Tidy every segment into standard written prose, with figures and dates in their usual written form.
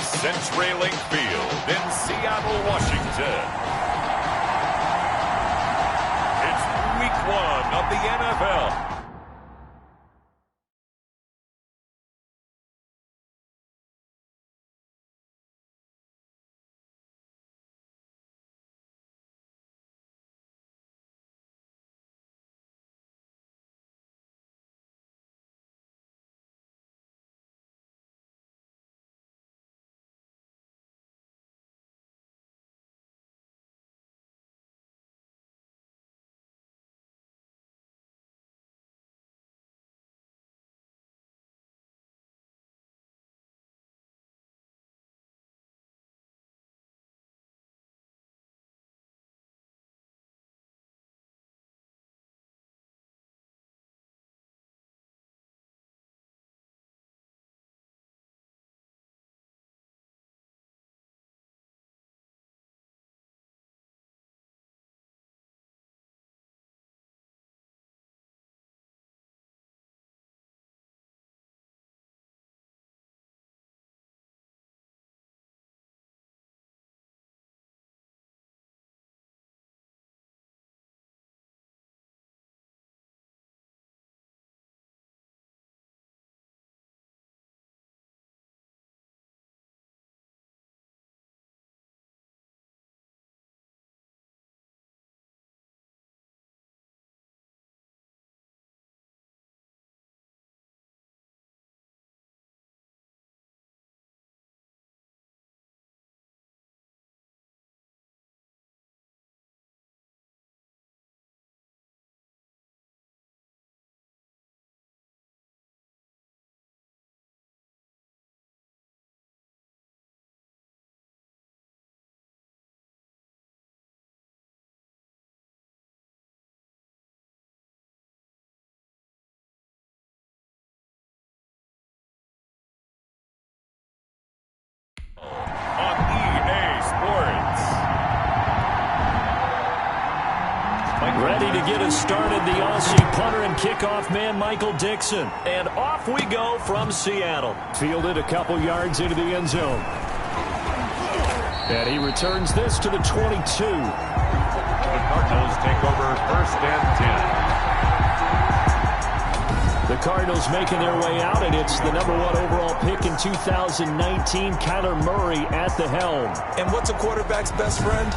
CenturyLink Field in Seattle, Washington. It's week 1 of the NFL. On EA Sports. Ready to get us started, the Aussie punter and kickoff man, Michael Dixon. And off we go from Seattle. Fielded a couple yards into the end zone. And he returns this to the 22. The Cardinals take over 1st and 10. The Cardinals making their way out, and it's the #1 overall pick in 2019, Kyler Murray at the helm. And what's a quarterback's best friend?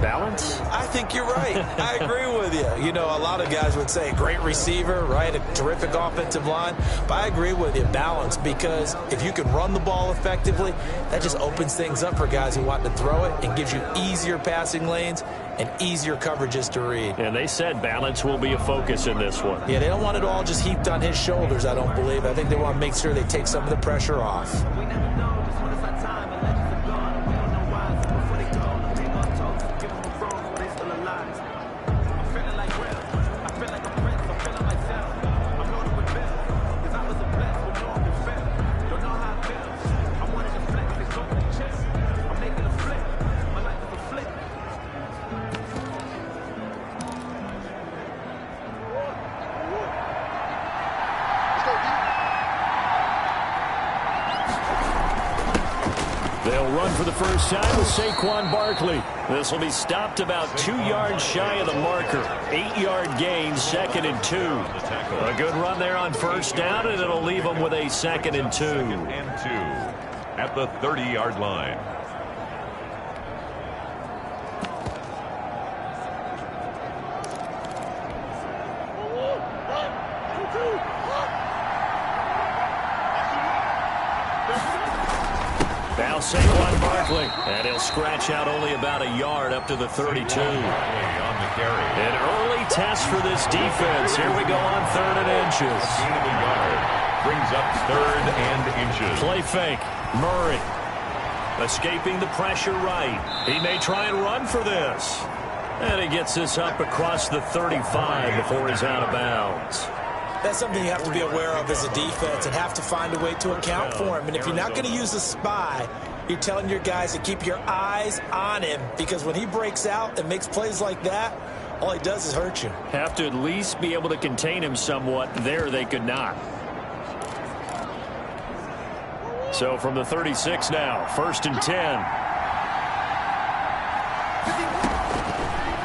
Balance? I think you're right. I agree with you. You know, a lot of guys would say great receiver, right? A terrific offensive line. But I agree with you, balance, because if you can run the ball effectively, that just opens things up for guys who want to throw it and gives you easier passing lanes and easier coverages to read. And they said balance will be a focus in this one. Yeah, they don't want it all just heaped on his shoulders, I don't believe. I think they want to make sure they take some of the pressure off. They'll run for the first time with Saquon Barkley. This will be stopped about 2 yards shy of the marker. 8-yard gain, 2nd and 2. A good run there on first down, and it'll leave them with a 2nd and 2. 2nd and 2 at the 30-yard line. Now Saquon Barkley, and he'll scratch out only about a yard up to the 32. On the carry. An early test for this defense. Here we go on 3rd and inches. Gain of a yard brings up 3rd and inches. Play fake. Murray escaping the pressure right. He may try and run for this. And he gets this up across the 35 before he's out of bounds. That's something you have to be aware of as a defense and have to find a way to account for him. And if you're not going to use a spy, you're telling your guys to keep your eyes on him, because when he breaks out and makes plays like that, all he does is hurt you. Have to at least be able to contain him somewhat. There they could not. So from the 36 now, 1st and 10.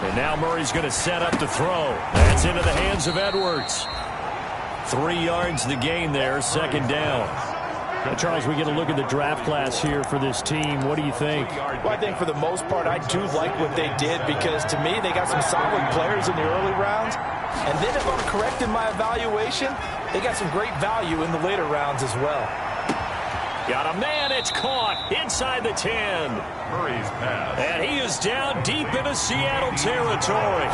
And now Murray's going to set up the throw. That's into the hands of Edwards. 3 yards the gain there, 2nd down. Now, Charles, we get a look at the draft class here for this team. What do you think? Well, I think for the most part, I do like what they did because, to me, they got some solid players in the early rounds. And then if I'm correct in my evaluation, they got some great value in the later rounds as well. Got a man, it's caught inside the 10. Murray's pass. And he is down deep into Seattle territory.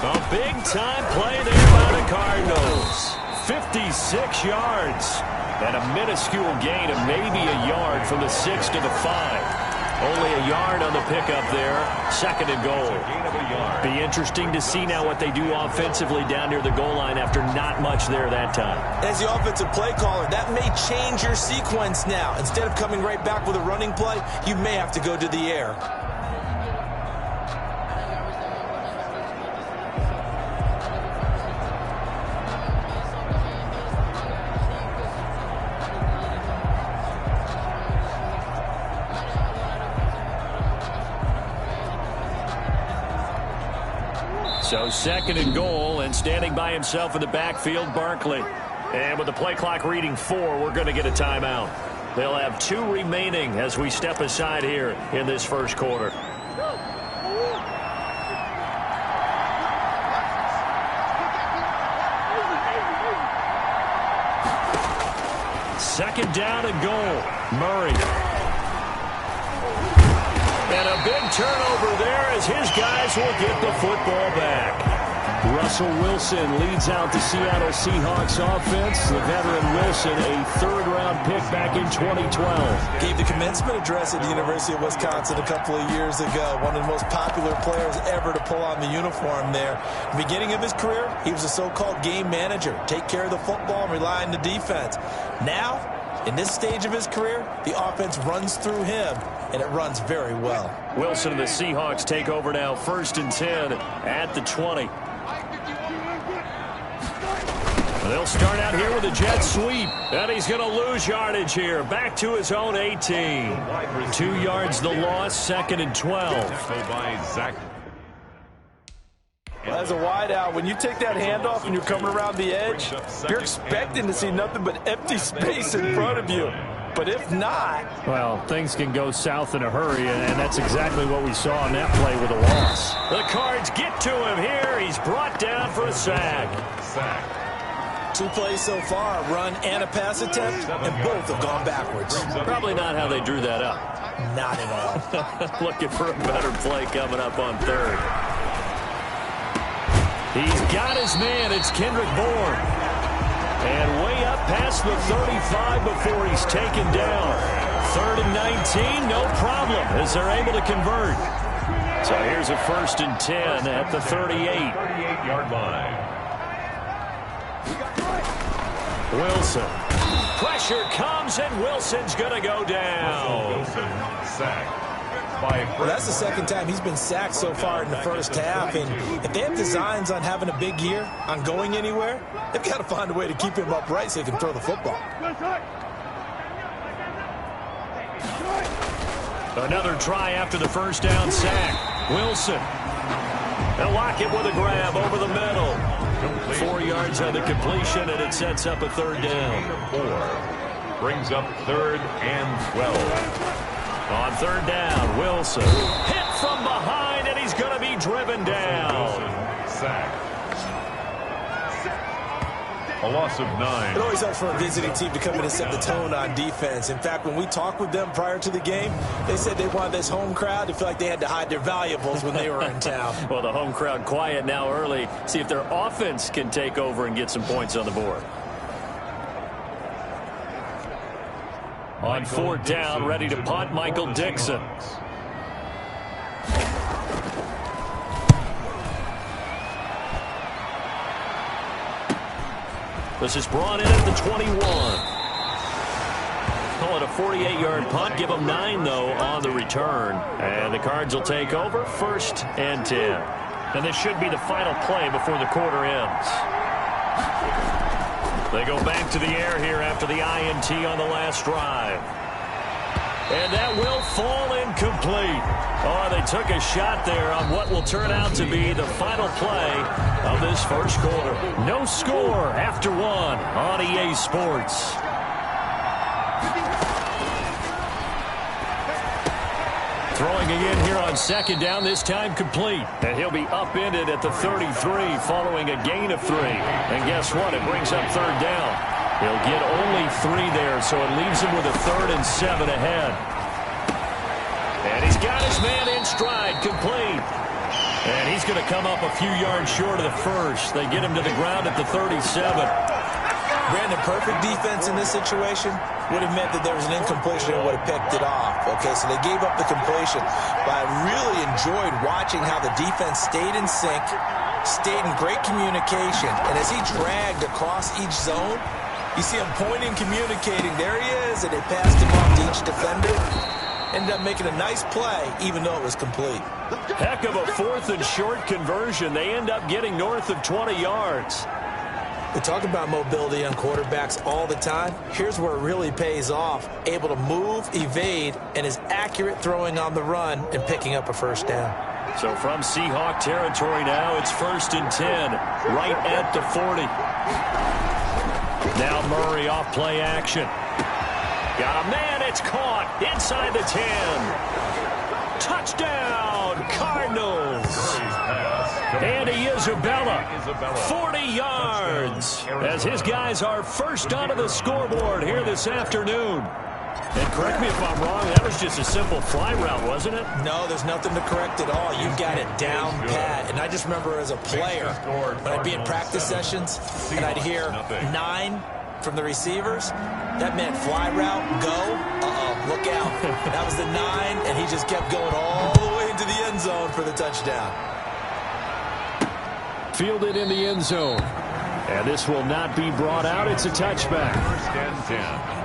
A big-time play there by the Cardinals. 56 yards. And a minuscule gain of maybe a yard from the 6 to the 5. Only a yard on the pickup there. 2nd and goal. Be interesting to see now what they do offensively down near the goal line after not much there that time. As the offensive play caller, that may change your sequence now. Instead of coming right back with a running play, you may have to go to the air. So 2nd and goal, and standing by himself in the backfield, Barkley. And with the play clock reading 4, we're going to get a timeout. They'll have 2 remaining as we step aside here in this first quarter. Second down and goal. Murray. And a big turnover there as his guys will get the football back. Russell Wilson leads out the Seattle Seahawks offense. The veteran Wilson, a 3rd-round pick back in 2012. Gave the commencement address at the University of Wisconsin a couple of years ago. One of the most popular players ever to pull on the uniform there. At the beginning of his career, he was a so-called game manager. Take care of the football and rely on the defense. Now, in this stage of his career, the offense runs through him, and it runs very well. Wilson and the Seahawks take over now, 1st and 10 at the 20. They'll start out here with a jet sweep, and he's going to lose yardage here. Back to his own 18. 2 yards the loss, 2nd and 12. Well, as a wideout, when you take that handoff and you're coming around the edge, you're expecting to see nothing but empty space in front of you. But if not... Well, things can go south in a hurry, and that's exactly what we saw on that play with a loss. The Cards get to him here. He's brought down for a sack. 2 plays so far, a run and a pass attempt, and both have gone backwards. Probably not how they drew that up. Not at all. Looking for a better play coming up on 3rd. He's got his man. It's Kendrick Bourne. And way up past the 35 before he's taken down. 3rd and 19, no problem, as they're able to convert. So here's a 1st and 10 at the 38-yard line. Wilson. Pressure comes, and Wilson's going to go down. Wilson sacked. Well, that's the 2nd time he's been sacked so far in the first half. And if they have designs on having a big year, on going anywhere, they've got to find a way to keep him upright so he can throw the football. Another try after the 1st down sack. Wilson. They'll lock it with a grab over the middle. 4 yards on the completion, and it sets up a 3rd down. 4 brings up 3rd and 12. On 3rd down, Wilson hit from behind, and he's going to be driven down. Sack. A loss of 9. It always helps for a visiting team to come in and set the tone on defense. In fact, when we talked with them prior to the game, they said they wanted this home crowd to feel like they had to hide their valuables when they were in town. Well, the home crowd quiet now early. See if their offense can take over and get some points on the board. On 4th down, ready to punt, Michael Dixon. This is brought in at the 21. Call it a 48-yard punt. Give them 9, though, on the return. And the Cards will take over, 1st and 10. And this should be the final play before the quarter ends. They go back to the air here after the INT on the last drive. And that will fall incomplete. Oh, they took a shot there on what will turn out to be the final play of this first quarter. No score after one on EA Sports. Throwing again here on second down, this time complete. And he'll be upended at the 33 following a gain of 3. And guess what? It brings up third down. He'll get only 3 there, so it leaves him with a 3rd and 7 ahead. And he's got his man in stride, complete. And he's going to come up a few yards short of the first. They get him to the ground at the 37. Brandon, perfect defense in this situation would have meant that there was an incompletion and would have picked it off. Okay, so they gave up the completion. But I really enjoyed watching how the defense stayed in sync, stayed in great communication. And as he dragged across each zone, you see him pointing, communicating. There he is, and they passed him off to each defender. Ended up making a nice play, even though it was complete. Heck of a 4th and short conversion. They end up getting north of 20 yards. We talk about mobility on quarterbacks all the time. Here's where it really pays off. Able to move, evade, and is accurate throwing on the run and picking up a first down. So from Seahawk territory now, it's 1st and 10, right at the 40. Now Murray off play action. Got a man, it's caught inside the 10. Touchdown, Cardinals. Andy Isabella, 40 yards, as his guys are first onto the scoreboard here this afternoon. And correct me if I'm wrong, that was just a simple fly route, wasn't it? No, there's nothing to correct at all. You've got it down pat. And I just remember as a player, when I'd be in practice sessions, and I'd hear 9 from the receivers, that meant fly route, go, look out. That was the 9, and he just kept going all the way into the end zone for the touchdown. Fielded in the end zone. And this will not be brought out. It's a touchback. 1st and 10.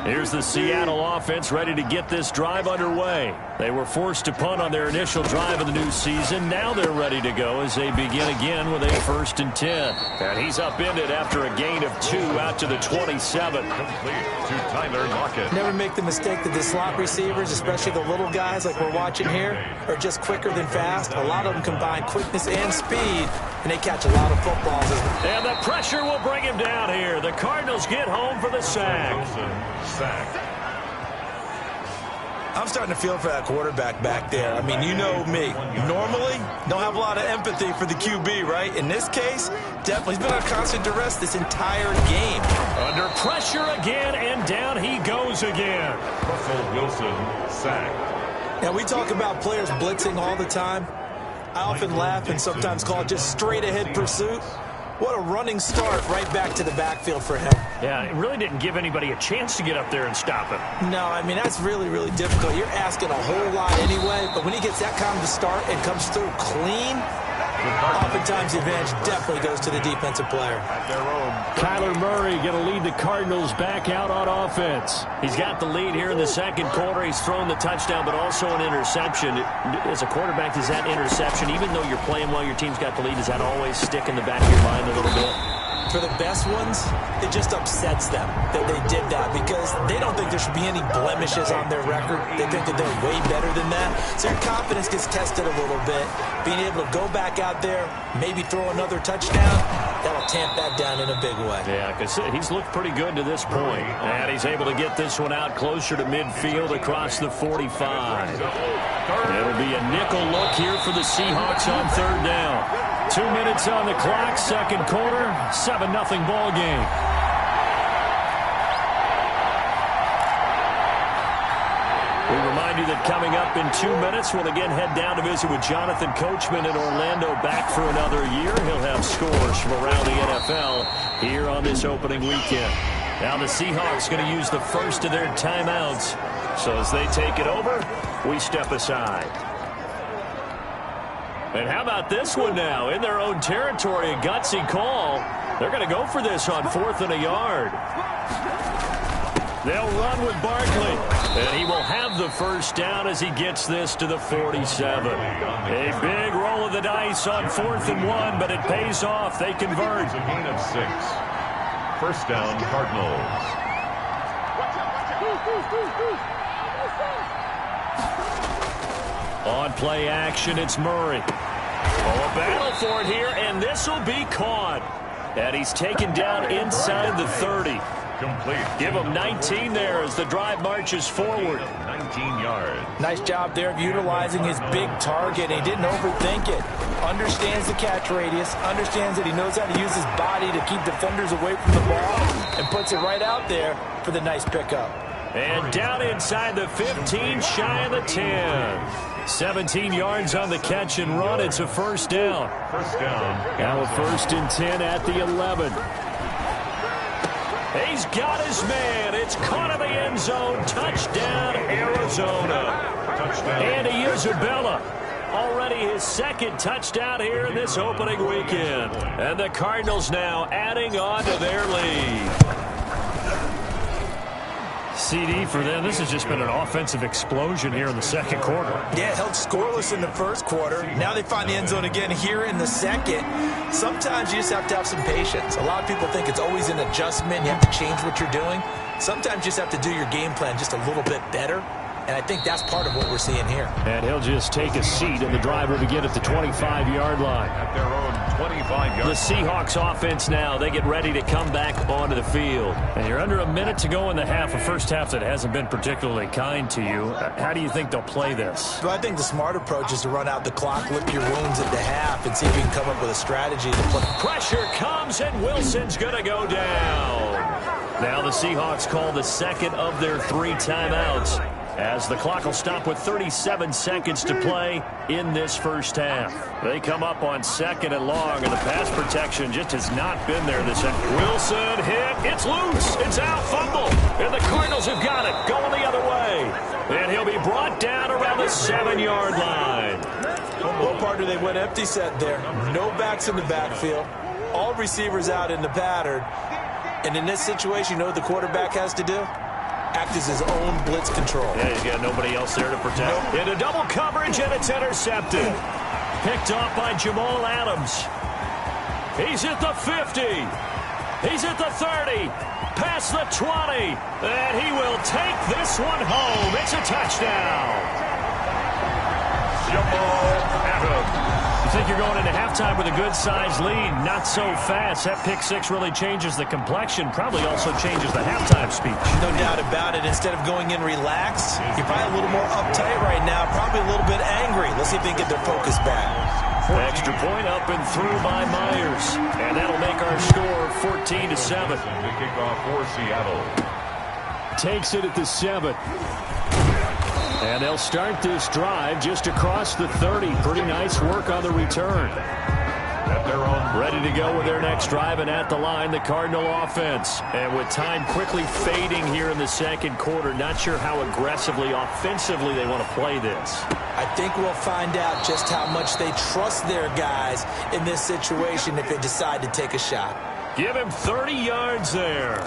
Here's the Seattle offense ready to get this drive underway. They were forced to punt on their initial drive of the new season. Now they're ready to go as they begin again with a 1st and 10. And he's upended after a gain of 2 out to the 27. Complete to Tyler Lockett. Never make the mistake that the slot receivers, especially the little guys like we're watching here, are just quicker than fast. A lot of them combine quickness and speed, and they catch a lot of footballs. And the pressure will bring him down here. The Cardinals get home for the sack. Sacked. I'm starting to feel for that quarterback back there. I mean, you know me. Normally, don't have a lot of empathy for the QB, right? In this case, definitely. He's been under constant duress this entire game. Under pressure again, and down he goes again. Russell Wilson sacked. Now, we talk about players blitzing all the time. I often laugh and sometimes call it just straight-ahead pursuit. What a running start right back to the backfield for him. Yeah, it really didn't give anybody a chance to get up there and stop him. No, I mean, that's really, really difficult. You're asking a whole lot anyway, but when he gets that kind of a start and comes through clean, oftentimes the advantage definitely goes to the defensive player. Kyler Murray going to lead the Cardinals back out on offense. He's got the lead here in the second quarter. He's thrown the touchdown, but also an interception. As a quarterback, does that interception, even though you're playing well, your team's got the lead, does that always stick in the back of your mind a little bit? For the best ones, it just upsets them that they did that because they don't think there should be any blemishes on their record. They think that they're way better than that. So your confidence gets tested a little bit. Being able to go back out there, maybe throw another touchdown, that'll tamp that down in a big way. Yeah, because he's looked pretty good to this point. And he's able to get this one out closer to midfield across the 45. It'll be a nickel look here for the Seahawks on third down. 2 minutes on the clock, second quarter, 7-0 ball game. We remind you that coming up in 2 minutes, we'll again head down to visit with Jonathan Coachman in Orlando, back for another year. He'll have scores from around the NFL here on this opening weekend. Now the Seahawks going to use the first of their timeouts. So as they take it over, we step aside. And how about this one now? In their own territory, a gutsy call. They're going to go for this on 4th and a yard. They'll run with Barkley. And he will have the first down as he gets this to the 47. A big roll of the dice on 4th and 1, but it pays off. They convert. It's a gain of 6. First down, Cardinals. On play action, it's Murray. Oh, a battle for it here, and this will be caught. And he's taken down inside the 30. Complete. Give him 19 there as the drive marches forward. 19 yards. Nice job there of utilizing his big target. He didn't overthink it. Understands the catch radius. Understands that he knows how to use his body to keep defenders away from the ball. And puts it right out there for the nice pickup. And down inside the 15, shy of the 10. 17 yards on the catch and run. It's a first down. First down. Now a 1st and 10 at the 11. He's got his man. It's caught in the end zone. Touchdown, Arizona. Touchdown. Andy Isabella. Already his 2nd touchdown here in this opening weekend. And the Cardinals now adding on to their lead. CD for them. This has just been an offensive explosion here in the 2nd quarter. Yeah, held scoreless in the 1st quarter. Now they find the end zone again here in the 2nd. Sometimes you just have to have some patience. A lot of people think it's always an adjustment. You have to change what you're doing. Sometimes you just have to do your game plan just a little bit better. And I think that's part of what we're seeing here. And he'll just take a seat, and the drive will begin at the 25-yard line. At their own 25-yard. The Seahawks offense now, they get ready to come back onto the field. And you're under a minute to go in the half, a first half that hasn't been particularly kind to you. How do you think they'll play this? Well, I think the smart approach is to run out the clock, lick your wounds at the half, and see if you can come up with a strategy to play. Pressure comes, and Wilson's going to go down. Now the Seahawks call the 2nd of their 3 timeouts, as the clock will stop with 37 seconds to play in this first half. They come up on 2nd and long, and the pass protection just has not been there this end. Wilson hit. It's loose. It's out. Fumble. And the Cardinals have got it. Going the other way. And he'll be brought down around the 7-yard line. Well, partner, they went empty set there. No backs in the backfield. All receivers out in the pattern. And in this situation, you know what the quarterback has to do? Act as his own blitz control. Yeah, he's got nobody else there to protect. Nope. Into double coverage, and it's intercepted. Picked off by Jamal Adams. He's at the 50. He's at the 30. Past the 20. And he will take this one home. It's a touchdown. Jamal Adams. You think you're going into halftime with a good-sized lead. Not so fast. That pick 6 really changes the complexion. Probably also changes the halftime speech. No doubt about it. Instead of going in relaxed, you're probably a little more uptight right now. Probably a little bit angry. Let's see if they can get their focus back. Extra point up and through by Myers. And that'll make our score 14-7. The kickoff for Seattle. Takes it at the 7. And they'll start this drive just across the 30. Pretty nice work on the return. At their own. Ready to go with their next drive, and at the line, the Cardinal offense. And with time quickly fading here in the 2nd quarter, not sure how aggressively, offensively they want to play this. I think we'll find out just how much they trust their guys in this situation if they decide to take a shot. Give him 30 yards there.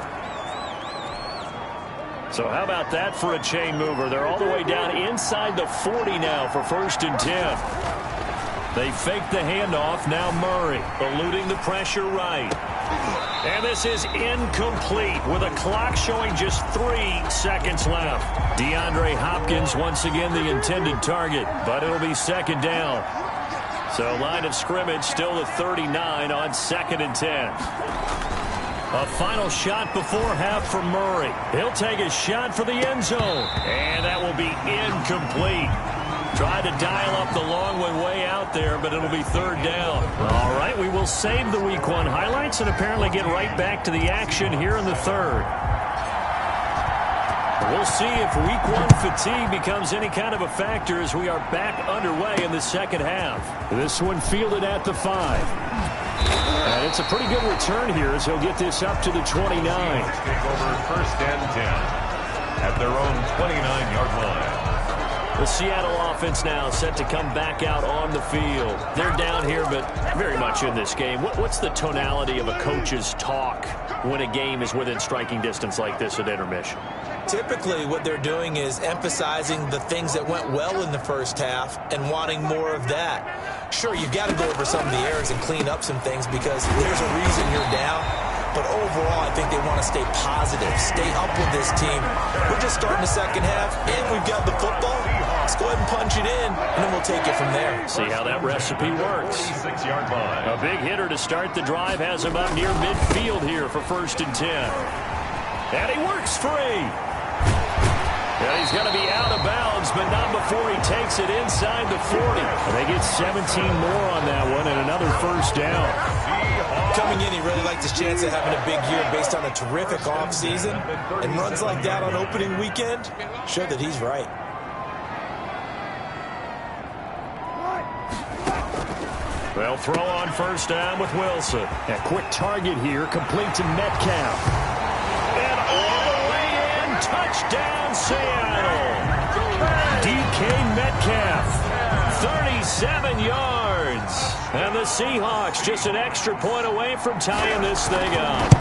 So how about that for a chain mover? They're all the way down inside the 40 now for 1st and 10. They fake the handoff. Now Murray eluding the pressure right. And this is incomplete with a clock showing just 3 seconds left. DeAndre Hopkins once again the intended target, but it'll be 2nd down. So line of scrimmage still the 39 on 2nd and 10. A final shot before half from Murray. He'll take a shot for the end zone. And that will be incomplete. Tried to dial up the long one way out there, but it'll be 3rd down. All right, we will save the Week 1 highlights and apparently get right back to the action here in the 3rd. We'll see if Week 1 fatigue becomes any kind of a factor as we are back underway in the 2nd half. This one fielded at the 5. And it's a pretty good return here as he'll get this up to the 29. Take over 1st and 10 at their own 29-yard line. The Seattle offense now set to come back out on the field. They're down here, but very much in this game. What's the tonality of a coach's talk when a game is within striking distance like this at intermission? Typically, what they're doing is emphasizing the things that went well in the first half and wanting more of that. Sure, you've got to go over some of the errors and clean up some things because there's a reason you're down. But overall, I think they want to stay positive, stay up with this team. We're just starting the second half, and we've got the football. Let's go ahead and punch it in, and then we'll take it from there. See how that recipe works. 26-yard line. A big hitter to start the drive has him up near midfield here for 1st and 10. And he works free. And he's going to be out of bounds, but not before he takes it inside the 40. And they get 17 more on that one and another 1st down. Coming in, he really liked his chance of having a big year based on a terrific offseason. And runs like that on opening weekend show that he's right. They'll throw on 1st down with Wilson. A quick target here, complete to Metcalf. And all the way in, touchdown Seattle. DK Metcalf, 37 yards. And the Seahawks just an extra point away from tying this thing up.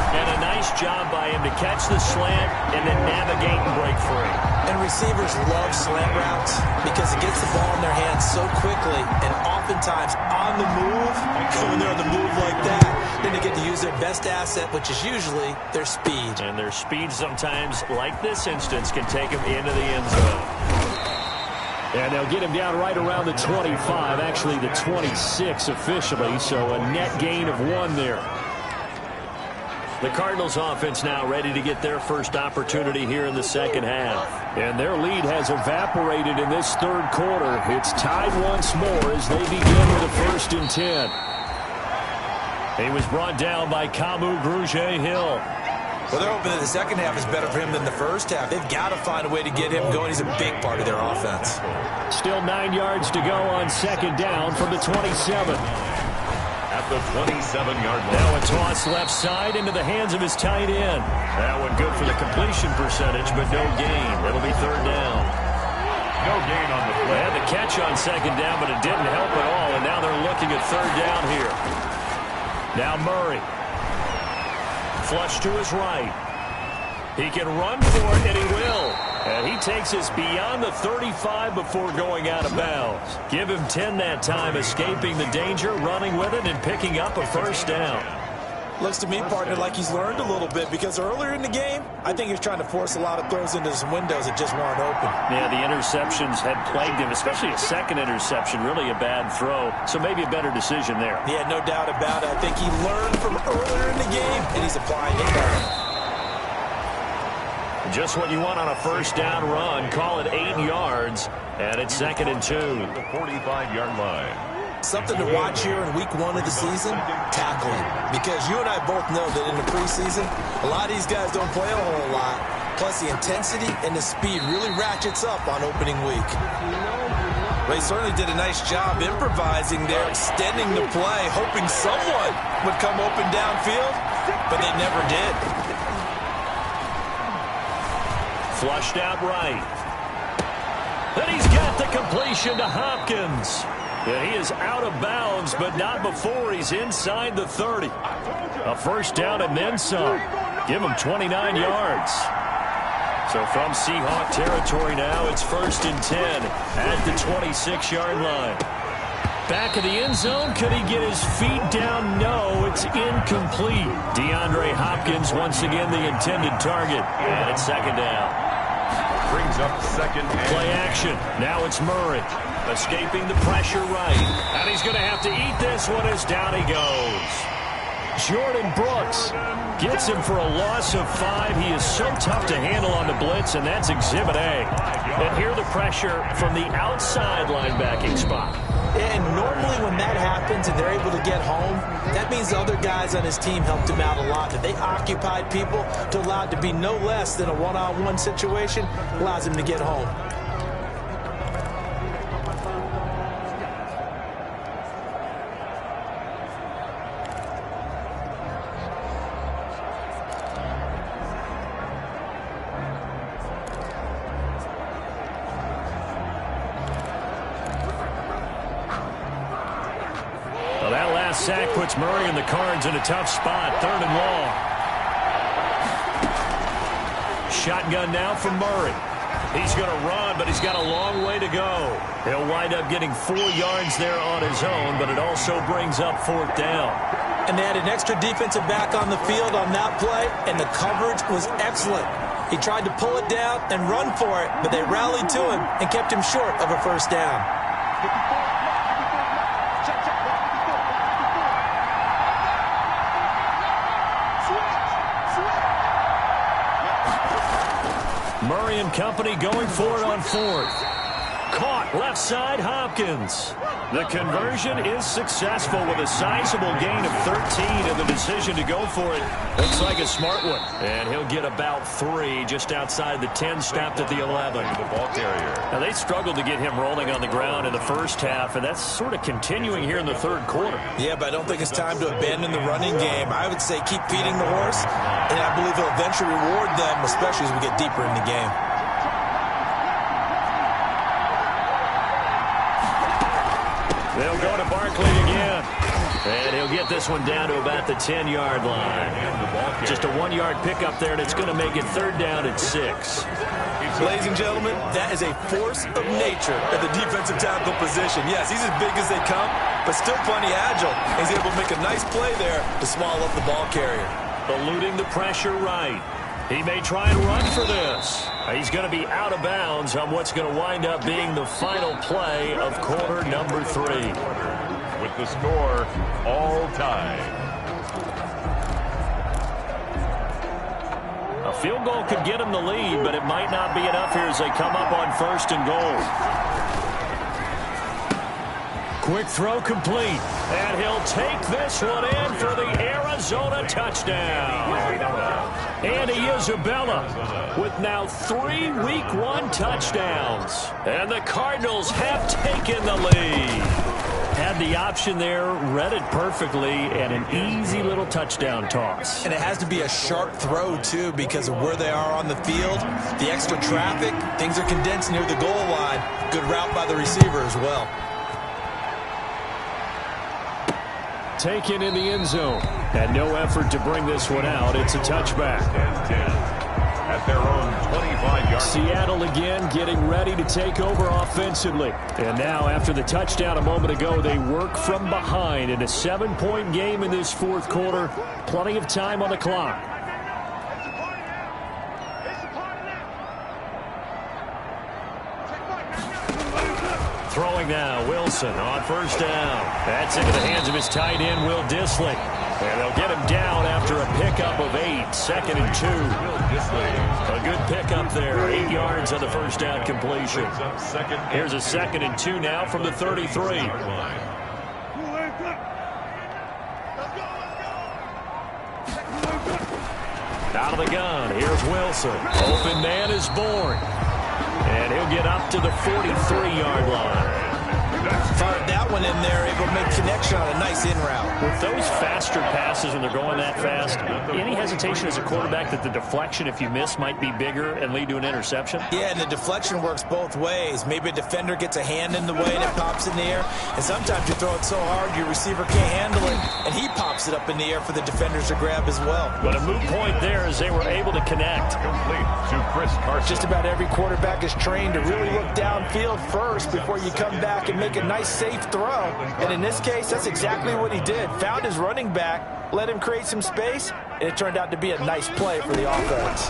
And a nice job by him to catch the slant and then navigate and break free. And receivers love slant routes because it gets the ball in their hands so quickly and oftentimes on the move. When they're on the move like that, then they get to use their best asset, which is usually their speed. And their speed sometimes, like this instance, can take them into the end zone. And they'll get him down right around the 25, actually the 26 officially, so a net gain of 1 there. The Cardinals offense now ready to get their first opportunity here in the second half. And their lead has evaporated in this 3rd quarter. It's tied once more as they begin with a 1st and 10. He was brought down by Kamu Grugier-Hill. Well, they're hoping that the second half is better for him than the first half. They've got to find a way to get him going. He's a big part of their offense. Still 9 yards to go on 2nd down from the 27. At the 27-yard line. Now a toss left side into the hands of his tight end. That one good for the completion percentage, but no gain. It'll be 3rd down. No gain on the play. They had the catch on 2nd down, but it didn't help at all, and now they're looking at 3rd down here. Now Murray. Flush to his right. He can run for it, and he will. And he takes us beyond the 35 before going out of bounds. Give him 10 that time, escaping the danger, running with it, and picking up a 1st down. Looks to me, partner, like he's learned a little bit because earlier in the game, I think he was trying to force a lot of throws into some windows that just weren't open. Yeah, the interceptions had plagued him, especially a second interception, really a bad throw. So maybe a better decision there. Yeah, no doubt about it. I think he learned from earlier in the game, and he's applying it now. Just what you want on a 1st down run. Call it 8 yards, and it's 2nd and 2. The 45-yard line. Something to watch here in week 1 of the season, tackling. Because you and I both know that in the preseason, a lot of these guys don't play a whole lot. Plus, the intensity and the speed really ratchets up on opening week. They certainly did a nice job improvising there, extending the play, hoping someone would come open downfield, but they never did. Flushed out right. And he's got the completion to Hopkins. Yeah, he is out of bounds, but not before he's inside the 30. A 1st down and then some. Give him 29 yards. So from Seahawk territory now, it's 1st and 10 at the 26-yard line. Back of the end zone, could he get his feet down? No, it's incomplete. DeAndre Hopkins once again the intended target, and it's 2nd down. Brings up 2nd and Play action. Now it's Murray. Escaping the pressure right. And he's going to have to eat this one as down he goes. Jordan Brooks gets him for a loss of 5. He is so tough to handle on the blitz, and that's Exhibit A. And here the pressure from the outside linebacking spot. And normally when that happens and they're able to get home, that means the other guys on his team helped him out a lot. That they occupied people to allow it to be no less than a one-on-one situation, allows him to get home. Sack puts Murray and the Cards in a tough spot. 3rd and long. Shotgun now from Murray. He's going to run, but he's got a long way to go. He'll wind up getting 4 yards there on his own, but it also brings up 4th down. And they had an extra defensive back on the field on that play, and the coverage was excellent. He tried to pull it down and run for it, but they rallied to him and kept him short of a 1st down. Murray and company going for it on 4th. Caught left side, Hopkins. The conversion is successful with a sizable gain of 13 and the decision to go for it. Looks like a smart one. And he'll get about 3 just outside the 10, stopped at the 11. The ball carrier. Now, they struggled to get him rolling on the ground in the first half, and that's sort of continuing here in the 3rd quarter. Yeah, but I don't think it's time to abandon the running game. I would say keep feeding the horse, and I believe he'll eventually reward them, especially as we get deeper in the game. They'll go to Barkley again. And he'll get this one down to about the 10-yard line. Just a 1-yard pickup there, and it's going to make it 3rd down at 6. Ladies and gentlemen, that is a force of nature at the defensive tackle position. Yes, he's as big as they come, but still plenty agile. He's able to make a nice play there to swallow up the ball carrier. Eluding the pressure right. He may try and run for this. He's going to be out of bounds on what's going to wind up being the final play of quarter number 3. With the score all tied. A field goal could get him the lead, but it might not be enough here as they come up on 1st and goal. Quick throw complete. And he'll take this one in for the Arizona touchdown. Andy Isabella with now 3 Week 1 touchdowns. And the Cardinals have taken the lead. Had the option there, read it perfectly, and an easy little touchdown toss. And it has to be a sharp throw, too, because of where they are on the field. The extra traffic, things are condensed near the goal line. Good route by the receiver as well. Taken in the end zone. And no effort to bring this one out. It's a touchback. 10-10 at their own 25-yard. Seattle again getting ready to take over offensively. And now after the touchdown a moment ago, they work from behind in a 7-point game in this 4th quarter. Plenty of time on the clock. Throwing now, Wilson on 1st down. That's into the hands of his tight end, Will Dissly. And they'll get him down after a pickup of 8, 2nd and 2. A good pickup there, 8 yards on the 1st down completion. Here's a 2nd and 2 now from the 33. Out of the gun, here's Wilson. Open man is Bourne. And he'll get up to the 43-yard line. Fired that one in there, able to make connection on a nice in route. With those faster passes when they're going that fast, any hesitation as a quarterback that the deflection, if you miss, might be bigger and lead to an interception? Yeah, and the deflection works both ways. Maybe a defender gets a hand in the way and it pops in the air. And sometimes you throw it so hard your receiver can't handle it, and he pops it up in the air for the defenders to grab as well. But a moot point there as they were able to connect. Complete to Chris Carson. Just about every quarterback is trained to really look downfield first before you come back and make a nice safe throw. And in this case, that's exactly what he did. Found his running back, let him create some space, and it turned out to be a nice play for the offense.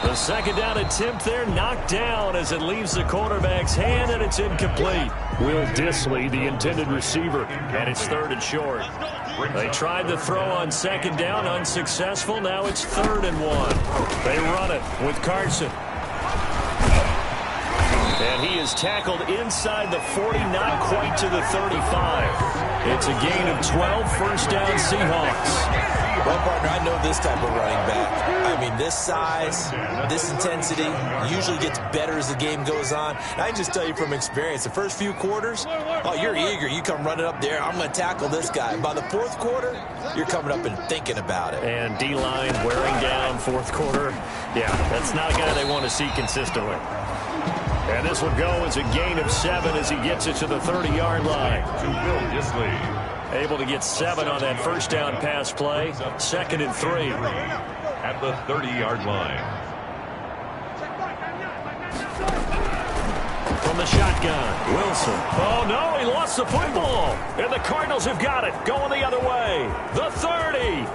The 2nd down attempt there knocked down as it leaves the quarterback's hand, and it's incomplete. Will Dissly, the intended receiver, and it's 3rd and short. They tried the throw on 2nd down, unsuccessful. Now it's 3rd and 1. They run it with Carson. And he is tackled inside the 40, not quite to the 35. It's a gain of 12, 1st down Seahawks. Well, partner, I know this type of running back. I mean, this size, this intensity usually gets better as the game goes on. And I can just tell you from experience, the first few quarters, oh, you're eager. You come running up there, I'm going to tackle this guy. By the 4th quarter, you're coming up and thinking about it. And D-line wearing down 4th quarter. Yeah, that's not a guy they want to see consistently. And this will go as a gain of 7 as he gets it to the 30-yard line. To Will Dissly. Able to get 7 on that 1st down pass play. 2nd and 3. at the 30-yard line. From the shotgun, Wilson. Oh, no, he lost the football. And the Cardinals have got it, going the other way. The 30,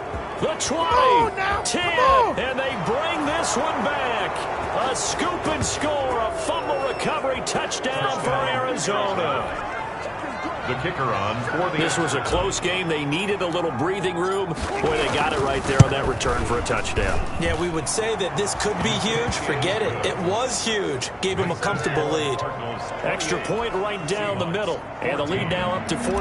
the 20, 10, and they bring this one back. A scoop and score, a fumble recovery touchdown for Arizona. The kicker on for the... This was a close game. They needed a little breathing room. Boy, they got it right there on that return for a touchdown. Yeah, we would say that this could be huge. Forget it. It was huge. Gave him a comfortable lead. Extra point right down the middle. And the lead now up to 14.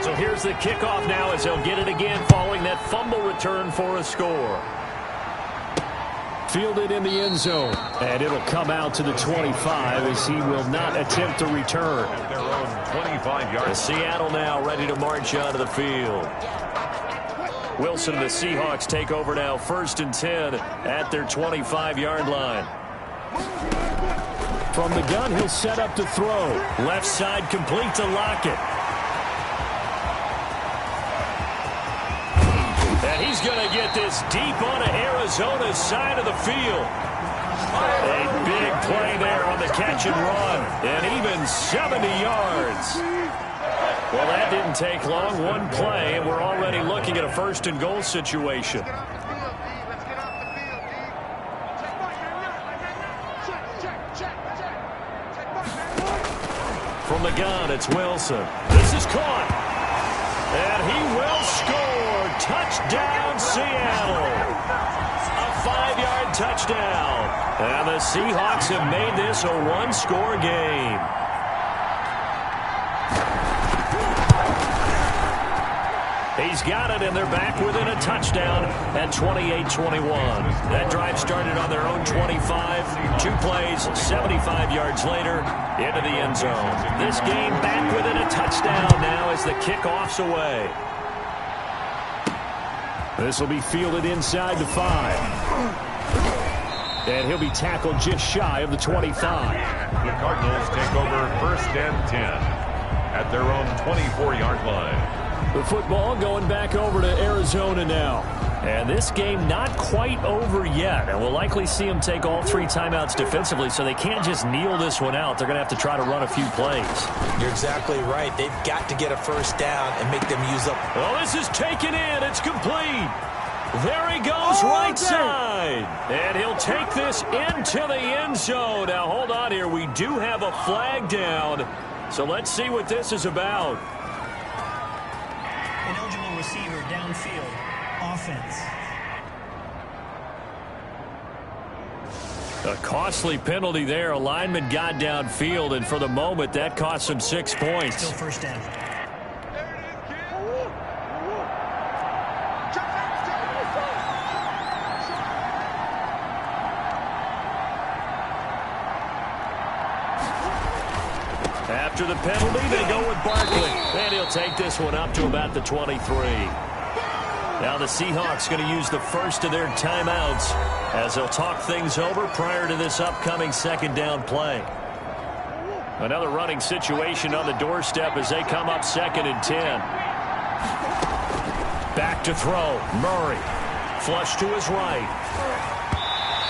So here's the kickoff now as they'll get it again following that fumble return for a score. Fielded in the end zone. And it'll come out to the 25 as he will not attempt to return. At their own 25-yard. Seattle now ready to march onto the field. Wilson and the Seahawks take over now 1st and 10 at their 25-yard line. From the gun, he'll set up to throw. Left side complete to Lockett. And he's going to get this deep onto Arizona's side of the field. A big play there on the catch and run. And even 70 yards. Well, that didn't take long. One play, and we're already looking at a 1st and goal situation. From the gun, it's Wilson. This is caught. And he will score. Touchdown, Seattle. A 5-yard touchdown. And the Seahawks have made this a one-score game. He's got it, and they're back within a touchdown at 28-21. That drive started on their own 25. 2 plays, 75 yards later, into the end zone. This game back within a touchdown now as the kickoff's away. This will be fielded inside the 5. And he'll be tackled just shy of the 25. The Cardinals take over 1st and 10 at their own 24-yard line. The football going back over to Arizona now. And this game not quite over yet. And we'll likely see them take all 3 timeouts defensively, so they can't just kneel this one out. They're going to have to try to run a few plays. You're exactly right. They've got to get a 1st down and make them use up. Oh, this is taken in. It's complete. There he goes, right side. And he'll take this into the end zone. Now, hold on here. We do have a flag down. So let's see what this is about. Ineligible receiver downfield. Offense. A costly penalty there. A lineman got downfield, and for the moment, that cost him 6 points. Still 1st down. After the penalty, they go with Barkley. And he'll take this one up to about the 23. Now the Seahawks going to use the first of their timeouts as they'll talk things over prior to this upcoming 2nd down play. Another running situation on the doorstep as they come up 2nd and 10. Back to throw. Murray. Flush to his right.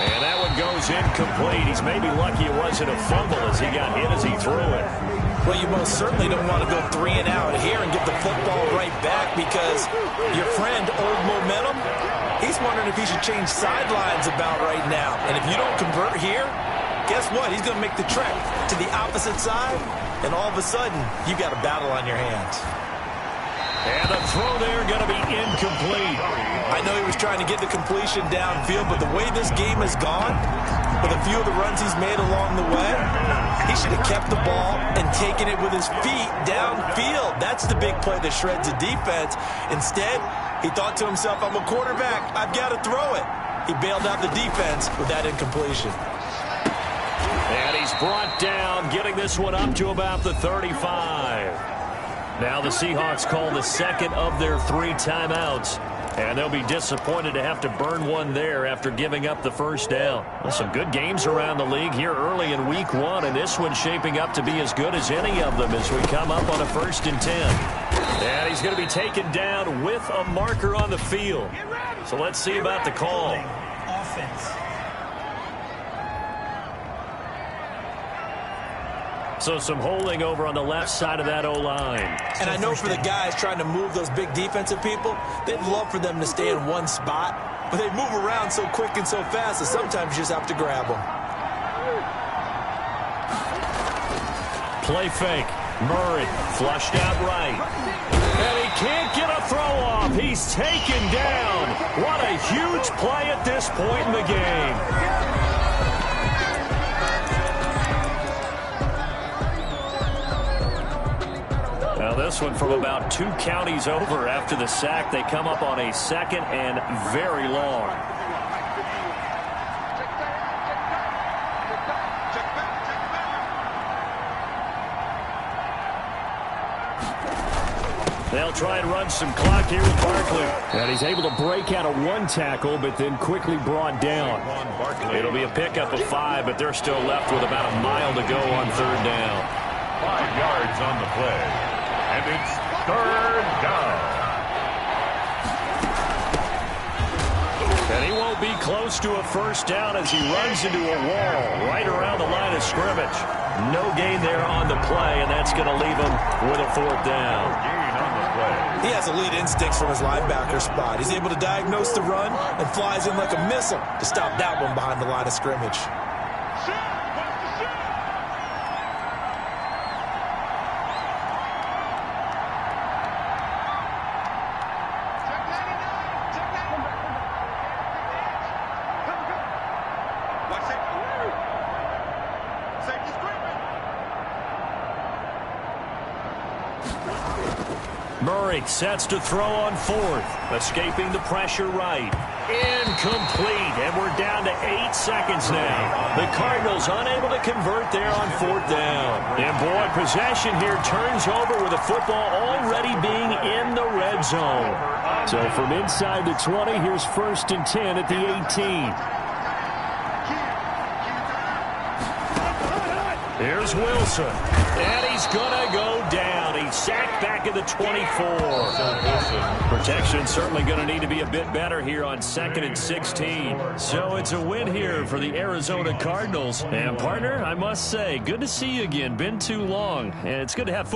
And that one goes incomplete. He's maybe lucky it wasn't a fumble as he got hit as he threw it. Well, you most certainly don't want to go 3 and out here and get the football right back because your friend, Old Momentum, he's wondering if he should change sidelines about right now. And if you don't convert here, guess what? He's going to make the trek to the opposite side, and all of a sudden, you've got a battle on your hands. And the throw there going to be incomplete. I know he was trying to get the completion downfield, but the way this game has gone, with a few of the runs he's made along the way, he should have kept the ball and taken it with his feet downfield. That's the big play that shreds the defense. Instead, he thought to himself, I'm a quarterback. I've got to throw it. He bailed out the defense with that incompletion. And he's brought down, getting this one up to about the 35. Now the Seahawks call the 2nd of their 3 timeouts. And they'll be disappointed to have to burn one there after giving up the 1st down. Well, some good games around the league here early in week 1, and this one's shaping up to be as good as any of them as we come up on a 1st and 10. And he's going to be taken down with a marker on the field. So let's see about the call. Offense. So some holding over on the left side of that O-line. And I know for the guys trying to move those big defensive people, they'd love for them to stay in one spot, but they move around so quick and so fast that sometimes you just have to grab them. Play fake. Murray flushed out right. And he can't get a throw off. He's taken down. What a huge play at this point in the game. Now this one from about 2 counties over after the sack. They come up on a 2nd and very long. They'll try and run some clock here with Barkley. And he's able to break out of 1 tackle, but then quickly brought down. It'll be a pickup of 5, but they're still left with about a mile to go on 3rd down. 5 yards on the play. And it's 3rd down. And he won't be close to a 1st down as he runs into a wall right around the line of scrimmage. No gain there on the play, and that's going to leave him with a 4th down. Gain on the play. He has elite instincts from his linebacker spot. He's able to diagnose the run and flies in like a missile to stop that one behind the line of scrimmage. Murray sets to throw on 4th. Escaping the pressure right. Incomplete. And we're down to 8 seconds now. The Cardinals unable to convert there on 4th down. And boy, possession here turns over with the football already being in the red zone. So from inside the 20, here's 1st and 10 at the 18. Here's Wilson. And he's going to go down. He's sacked back at the 24. Protection certainly going to need to be a bit better here on 2nd and 16. So it's a win here for the Arizona Cardinals. And partner, I must say, good to see you again. Been too long. And it's good to have football.